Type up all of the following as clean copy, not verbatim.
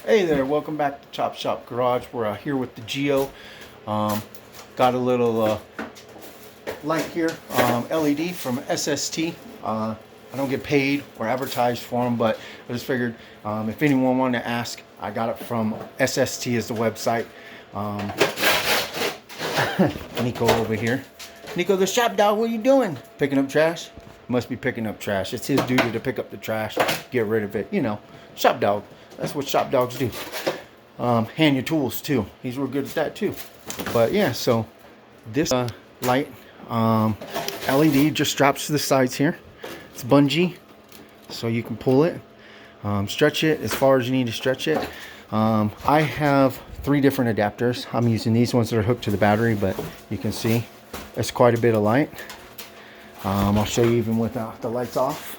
Hey there, welcome back to Chop Shop Garage. We're here with the Geo. Got a little light here, LED from SST. I don't get paid or advertised for them, but I just figured if anyone wanted to ask, I got it from SST is the website. Nico over here. Nico the shop dog, what are you doing? Picking up trash? Must be picking up trash. It's his duty to pick up the trash, get rid of it. You know, shop dog. That's what shop dogs do. Hand your tools too. He's real good at that too. But yeah, so this light LED just straps to the sides here. It's bungee, so you can pull it, stretch it as far as you need to stretch it. I have 3 different adapters. I'm using these ones that are hooked to the battery, but you can see it's quite a bit of light. I'll show you even without the lights off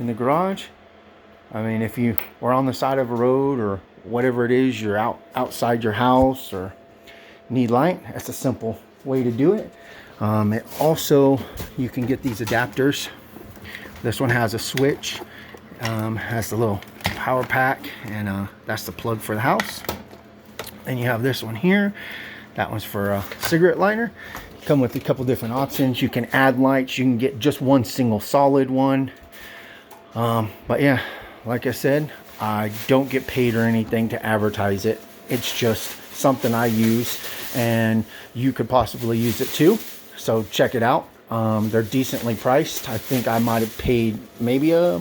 in the garage. I mean, if you were on the side of a road or whatever it is, you're outside your house or need light, that's a simple way to do it. It also, you can get these adapters. This one has a switch, has the little power pack, and that's the plug for the house. And you have this one here. That one's for a cigarette lighter. Come with a couple different options. You can add lights. You can get just one single solid one. But yeah, like I said, I don't get paid or anything to advertise it. It's just something I use, and you could possibly use it too. So check it out. They're decently priced. I think I might have paid maybe a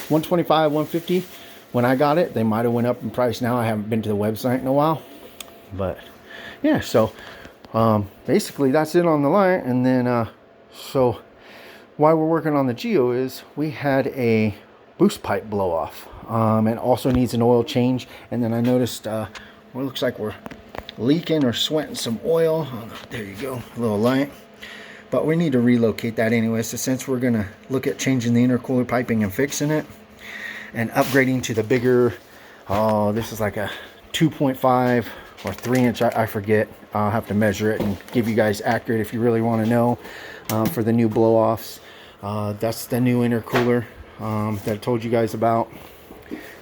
$125, $150 when I got it. They might have went up in price now. I haven't been to the website in a while. But yeah, so basically that's it on the light. And then so why we're working on the Geo is we had a boost pipe blow off. It also needs an oil change. And then I noticed well, it looks like we're leaking or sweating some oil. Oh, there you go, a little light. But we need to relocate that anyway. So since we're gonna look at changing the intercooler piping and fixing it and upgrading to the bigger, this is like a 2.5 or 3 inch, I forget. I'll have to measure it and give you guys accurate if you really want to know. For the new blow offs, that's the new intercooler that I told you guys about.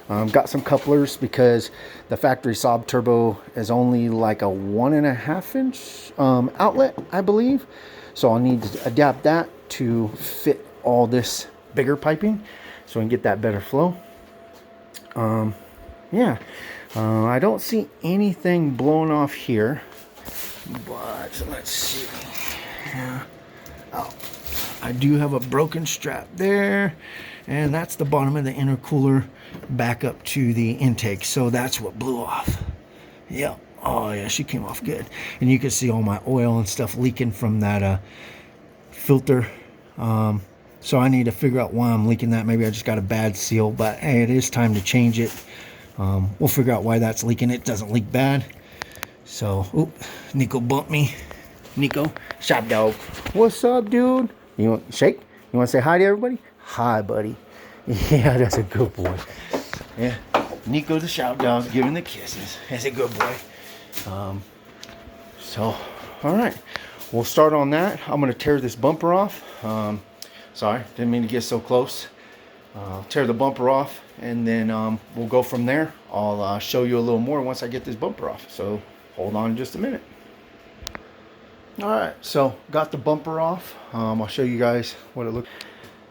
Got some couplers because the factory Saab turbo is only like a 1.5 inch outlet, I believe. So I'll need to adapt that to fit all this bigger piping so we can get that better flow. Yeah, I don't see anything blowing off here, but let's see. Yeah. Oh, I do have a broken strap there, and that's the bottom of the intercooler back up to the intake. So that's what blew off. Yep. Oh yeah, she came off good. And you can see all my oil and stuff leaking from that filter. So I need to figure out why I'm leaking that. Maybe I just got a bad seal, but hey, it is time to change it. We'll figure out why that's leaking. It doesn't leak bad. So, oop, Nico bumped me. Nico, shop dog. What's up, dude? You want shake? You want to say hi to everybody? Hi, buddy. Yeah, that's a good boy. Yeah, Nico the shop dog giving the kisses. That's a good boy. So, all right, we'll start on that. I'm gonna tear this bumper off. Sorry, didn't mean to get so close. Tear the bumper off, and then we'll go from there. I'll show you a little more once I get this bumper off. So hold on just a minute. All right, so got the bumper off. I'll show you guys what it looks.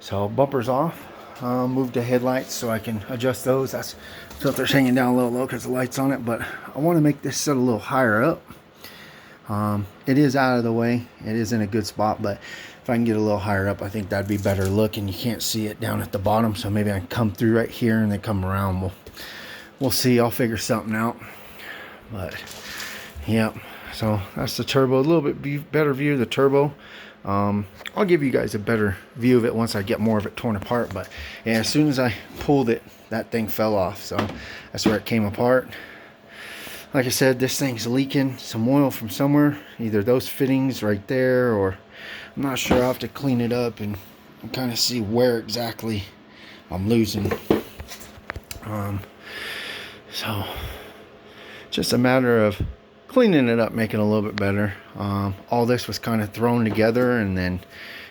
So bumper's off. Moved the headlights so I can adjust those. That's filter's hanging down a little low because the light's on it, but I want to make this set a little higher up. It is out of the way. It is in a good spot, but if I can get a little higher up, I think that'd be better look, and you can't see it down at the bottom. So maybe I can come through right here and then come around. We'll see. I'll figure something out. But yeah, so that's the turbo. A little bit better view of the turbo. I'll give you guys a better view of it once I get more of it torn apart. But yeah, as soon as I pulled it, that thing fell off. So that's where it came apart. Like I said, this thing's leaking some oil from somewhere. Either those fittings right there, or I'm not sure. I'll have to clean it up and kind of see where exactly I'm losing. So just a matter of cleaning it up, making it a little bit better. All this was kind of thrown together, and then,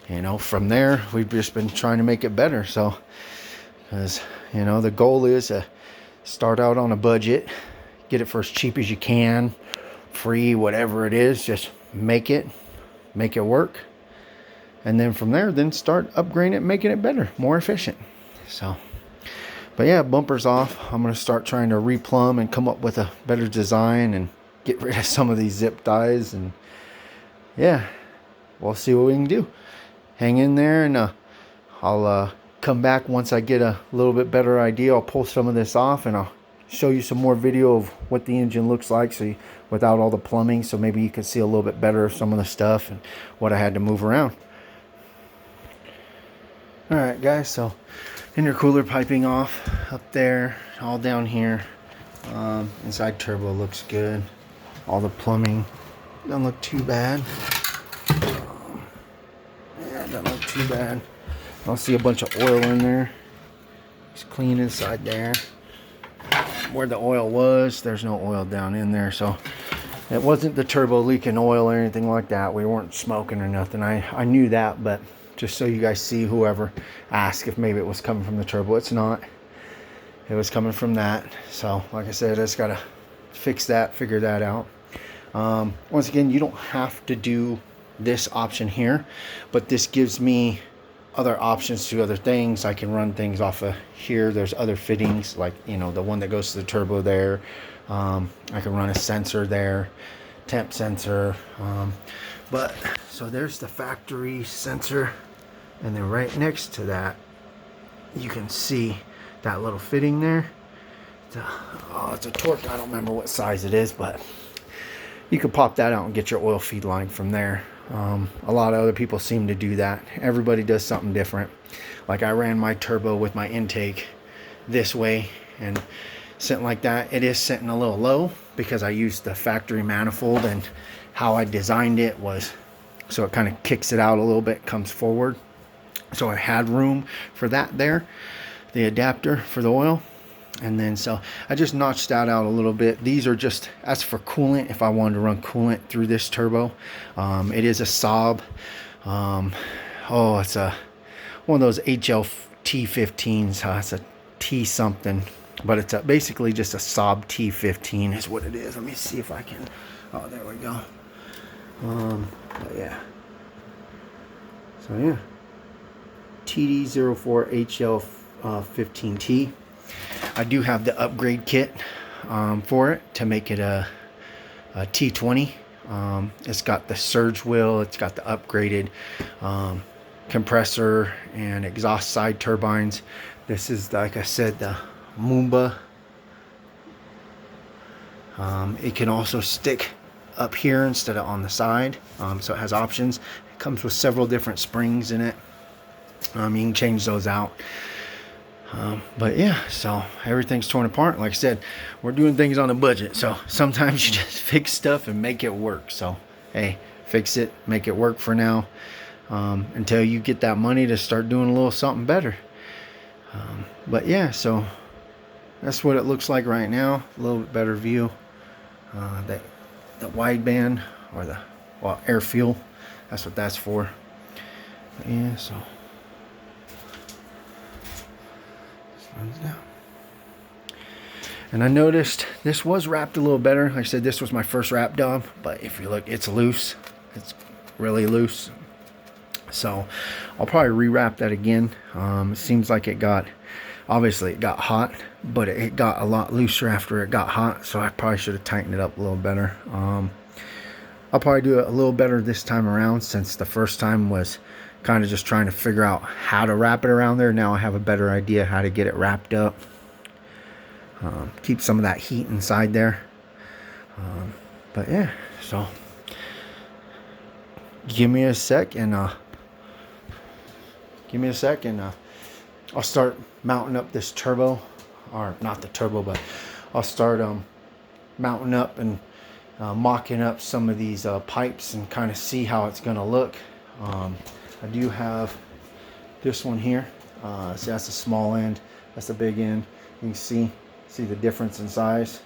you know, from there we've just been trying to make it better. So, because, you know, the goal is to Start out on a budget, get it for as cheap as you can, free, whatever it is, just make it work. And then from there, then start upgrading it, making it better, more efficient. So, but yeah, bumpers off. I'm going to start trying to replumb and come up with a better design and get rid of some of these zip ties. And yeah, we'll see what we can do. Hang in there, and I'll come back once I get a little bit better idea. I'll pull some of this off and I'll show you some more video of what the engine looks like, so without all the plumbing, so maybe you can see a little bit better of some of the stuff and what I had to move around. Alright guys, so intercooler piping off up there, all down here. Inside turbo looks good. All the plumbing doesn't look too bad. Yeah, doesn't look too bad. I'll see a bunch of oil in there. It's clean inside there. Where the oil was, there's no oil down in there, so it wasn't the turbo leaking oil or anything like that. We weren't smoking or nothing. I knew that, but just so you guys see, whoever asked if maybe it was coming from the turbo, it's not. It was coming from that. So like I said, I just gotta fix that, figure that out. Once again, you don't have to do this option here, but this gives me other options to other things. I can run things off of here. There's other fittings, like, you know, the one that goes to the turbo there. I can run a sensor there, temp sensor. But so there's the factory sensor, and then right next to that, you can see that little fitting there. It's a torque. I don't remember what size it is, but you can pop that out and get your oil feed line from there. A lot of other people seem to do that. Everybody does something different. Like I ran my turbo with my intake this way and sitting like that. It is sitting a little low because I used the factory manifold, and how I designed it was so it kind of kicks it out a little bit, comes forward. So I had room for that there, the adapter for the oil. And then so I just notched that out a little bit. These are just as for coolant, if I wanted to run coolant through this turbo. It is a Saab. It's a one of those HLT15s. It's a T something, but it's basically just a Saab T15 is what it is. Let me see if I can. Oh, there we go. But yeah. So yeah, TD04HL15T. I do have the upgrade kit for it to make it a T20. It's got the surge wheel, it's got the upgraded compressor and exhaust side turbines. This is, like I said, the Moomba. It can also stick up here instead of on the side, so it has options. It comes with several different springs in it. You can change those out. But yeah, so everything's torn apart. Like I said, we're doing things on a budget, so sometimes you just fix stuff and make it work. So hey, fix it, make it work for now, until you get that money to start doing a little something better. But yeah, so that's what it looks like right now. A little bit better view. The wideband, or the air fuel, that's what that's for. But yeah, so down. And I noticed this was wrapped a little better. Like I said, this was my first wrap job, but if you look, it's loose. It's really loose. So I'll probably rewrap that again. It seems like it got, obviously it got hot, but it got a lot looser after it got hot, so I probably should have tightened it up a little better. I'll probably do it a little better this time around, since the first time was kind of just trying to figure out how to wrap it around there. Now I have a better idea how to get it wrapped up. Keep some of that heat inside there. But yeah, so give me a sec and I'll start mounting up this turbo, or not the turbo, but I'll start mounting up and mocking up some of these pipes and kind of see how it's going to look. I do have this one here. See, that's the small end, that's the big end. You can see the difference in size.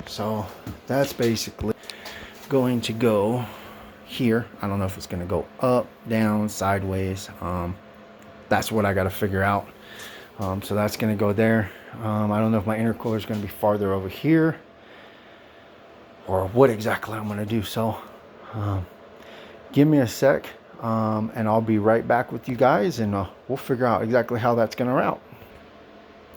So that's basically going to go here. I don't know if it's going to go up, down, sideways. That's what I got to figure out. So that's going to go there. I don't know if my intercooler is going to be farther over here or what exactly I'm going to do. So give me a sec, and I'll be right back with you guys, and we'll figure out exactly how that's going to route.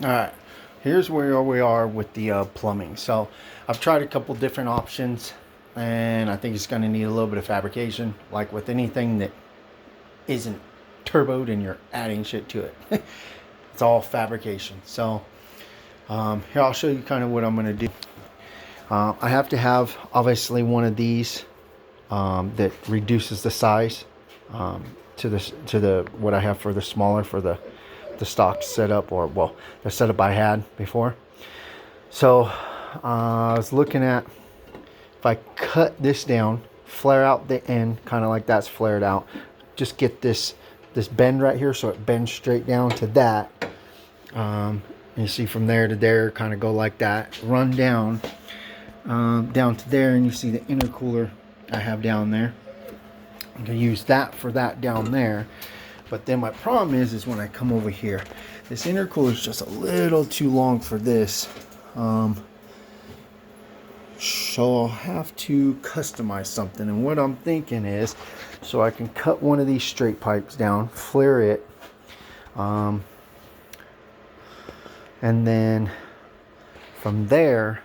All right, here's where we are with the plumbing. So I've tried a couple different options, and I think it's going to need a little bit of fabrication, like with anything that isn't turboed and you're adding shit to it. It's all fabrication. So here, I'll show you kind of what I'm going to do. I have to have obviously one of these that reduces the size to the what I have for the smaller, for the stock setup, or well, the setup I had before. So I was looking at, if I cut this down, flare out the end kind of like that's flared out, just get this bend right here so it bends straight down to that. You see from there to there, kind of go like that, run down down to there, and you see the intercooler I have down there. I'm gonna use that for that down there. But then my problem is when I come over here, this intercooler is just a little too long for this. So I'll have to customize something. And what I'm thinking is, so I can cut one of these straight pipes down, flare it, and then from there,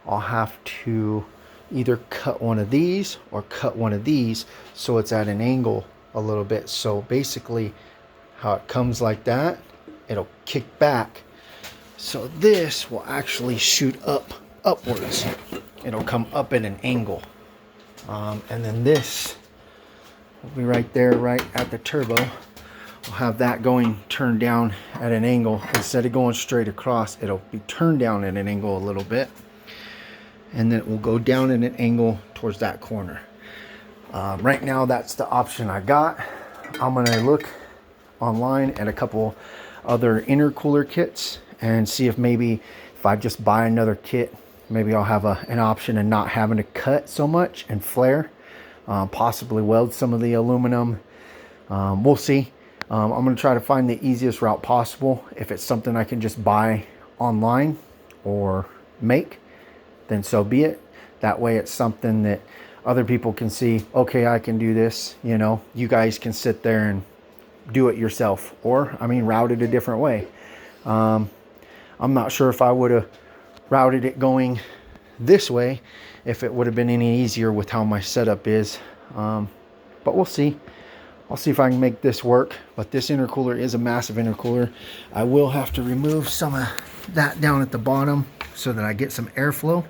I'll have to either cut one of these or cut one of these so it's at an angle a little bit. So basically how it comes like that, it'll kick back. So this will actually shoot upwards. It'll come up at an angle. And then this will be right there, right at the turbo. I'll have that going turned down at an angle. Instead of going straight across, it'll be turned down at an angle a little bit. And then it will go down at an angle towards that corner. Right now, that's the option I got. I'm gonna look online at a couple other intercooler kits and see if maybe if I just buy another kit, maybe I'll have an option of not having to cut so much and flare, possibly weld some of the aluminum. We'll see. I'm gonna try to find the easiest route possible. If it's something I can just buy online or make, then so be it. That way it's something that other people can see, okay, I can do this, you know, you guys can sit there and do it yourself, or I mean, route it a different way. I'm not sure if I would have routed it going this way, if it would have been any easier with how my setup is. But we'll see. I'll see if I can make this work. But this intercooler is a massive intercooler. I will have to remove some of that down at the bottom so that I get some airflow.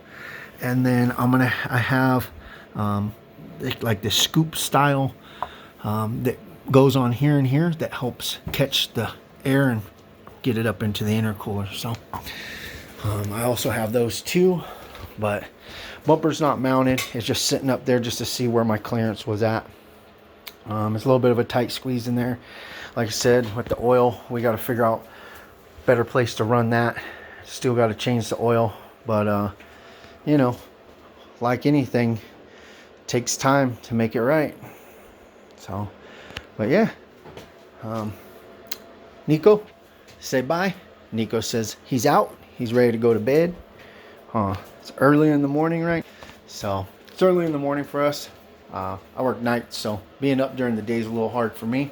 And then I have like the scoop style that goes on here and here that helps catch the air and get it up into the intercooler. So I also have those too, but bumper's not mounted. It's just sitting up there just to see where my clearance was at. It's a little bit of a tight squeeze in there. Like I said, with the oil, we got to figure out a better place to run that. Still got to change the oil, but you know, like anything, it takes time to make it right. So, but yeah, Nico, say bye. Nico says he's out. He's ready to go to bed. It's early in the morning, right? So it's early in the morning for us. I work nights, so being up during the day is a little hard for me.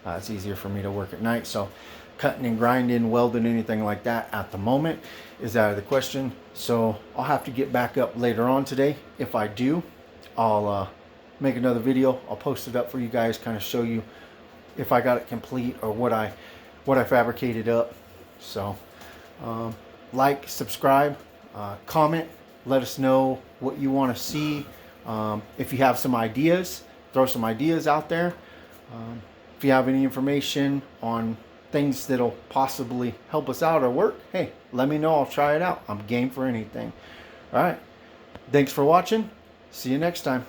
It's easier for me to work at night. So cutting and grinding, welding, anything like that at the moment is out of the question. So I'll have to get back up later on today. If I do, I'll make another video. I'll post it up for you guys, kind of show you if I got it complete or what I fabricated up. So like, subscribe, comment, let us know what you want to see. If you have some ideas, throw some ideas out there. If you have any information on things that'll possibly help us out or work, hey, let me know. I'll try it out. I'm game for anything. All right. Thanks for watching. See you next time.